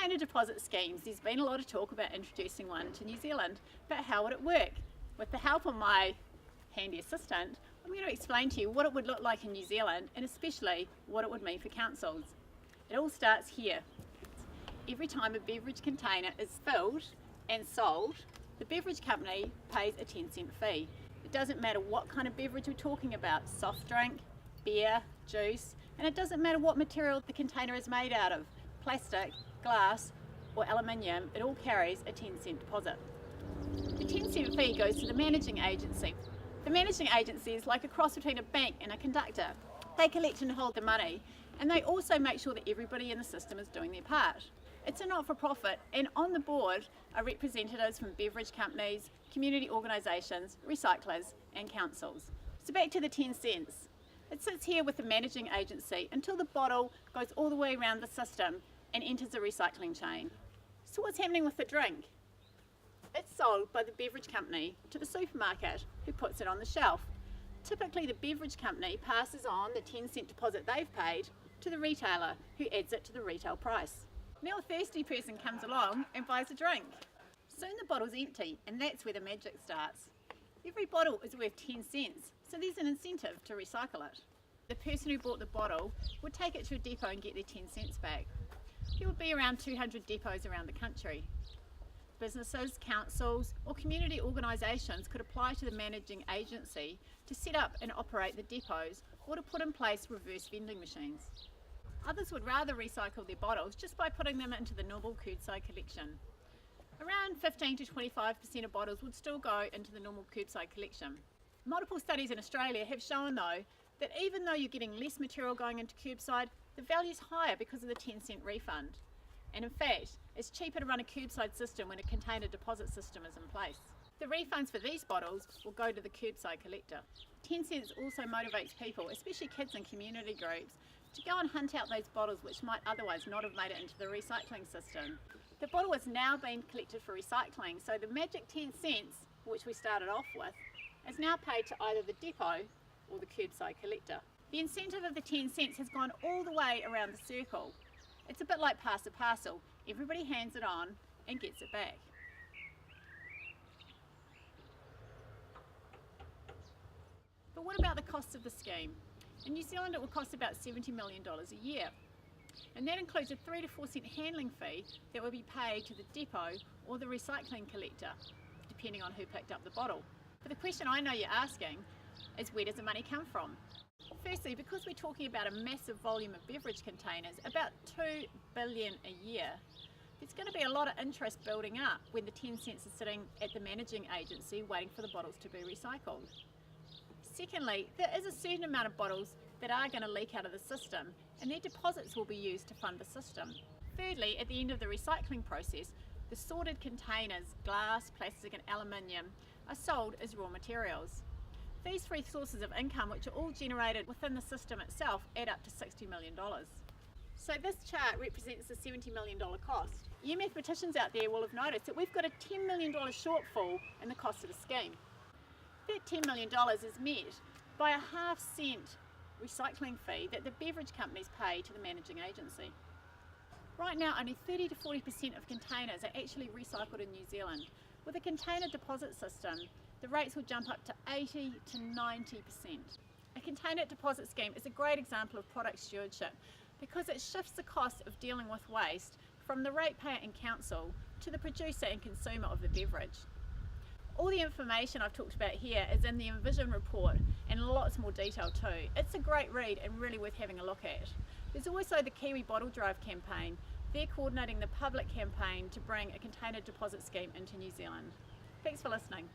Container deposit schemes. There's been a lot of talk about introducing one to New Zealand, but how would it work? With the help of my handy assistant, I'm going to explain to you what it would look like in New Zealand and especially what it would mean for councils. It all starts here. Every time a beverage container is filled and sold, the beverage company pays a 10-cent fee. It doesn't matter what kind of beverage we're talking about, soft drink, beer, juice, and it doesn't matter what material the container is made out of, plastic, glass or aluminium, it all carries a 10-cent deposit. The 10-cent fee goes to the managing agency. The managing agency is like a cross between a bank and a conductor. They collect and hold the money, and they also make sure that everybody in the system is doing their part. It's a not-for-profit, and on the board are representatives from beverage companies, community organisations, recyclers and councils. So back to the 10 cents. It sits here with the managing agency until the bottle goes all the way around the system and enters the recycling chain. So what's happening with the drink? It's sold by the beverage company to the supermarket who puts it on the shelf. Typically the beverage company passes on the 10-cent deposit they've paid to the retailer who adds it to the retail price. Now a thirsty person comes along and buys a drink. Soon the bottle's empty, and that's where the magic starts. Every bottle is worth 10 cents, so there's an incentive to recycle it. The person who bought the bottle would take it to a depot and get their 10 cents back. There would be around 200 depots around the country. Businesses, councils or community organisations could apply to the managing agency to set up and operate the depots or to put in place reverse vending machines. Others would rather recycle their bottles just by putting them into the normal curbside collection. Around 15 to 25% of bottles would still go into the normal curbside collection. Multiple studies in Australia have shown though that even though you're getting less material going into curbside, the value is higher because of the 10-cent refund. And in fact, it's cheaper to run a curbside system when a container deposit system is in place. The refunds for these bottles will go to the curbside collector. 10 cents also motivates people, especially kids and community groups, to go and hunt out those bottles which might otherwise not have made it into the recycling system. The bottle is now being collected for recycling, so the magic 10 cents, which we started off with, is now paid to either the depot or the curbside collector. The incentive of the 10 cents has gone all the way around the circle. It's a bit like pass a parcel. Everybody hands it on and gets it back. But what about the cost of the scheme? In New Zealand it will cost about $70 million a year. And that includes a 3 to 4 cent handling fee that will be paid to the depot or the recycling collector, depending on who picked up the bottle. But the question I know you're asking is, where does the money come from? Firstly, because we're talking about a massive volume of beverage containers, about 2 billion a year, there's going to be a lot of interest building up when the 10 cents is sitting at the managing agency waiting for the bottles to be recycled. Secondly, there is a certain amount of bottles that are going to leak out of the system, and their deposits will be used to fund the system. Thirdly, at the end of the recycling process, the sorted containers, glass, plastic and aluminium, are sold as raw materials. These three sources of income, which are all generated within the system itself, add up to $60 million. So this chart represents the $70 million cost. You mathematicians out there will have noticed that we've got a $10 million shortfall in the cost of the scheme. That $10 million is met by a half-cent recycling fee that the beverage companies pay to the managing agency. Right now, only 30 to 40% of containers are actually recycled in New Zealand. With a container deposit system, the rates will jump up to 80 to 90%. A container deposit scheme is a great example of product stewardship because it shifts the cost of dealing with waste from the ratepayer and council to the producer and consumer of the beverage. All the information I've talked about here is in the Envision report and lots more detail too. It's a great read and really worth having a look at. There's also the Kiwi Bottle Drive campaign. They're coordinating the public campaign to bring a container deposit scheme into New Zealand. Thanks for listening.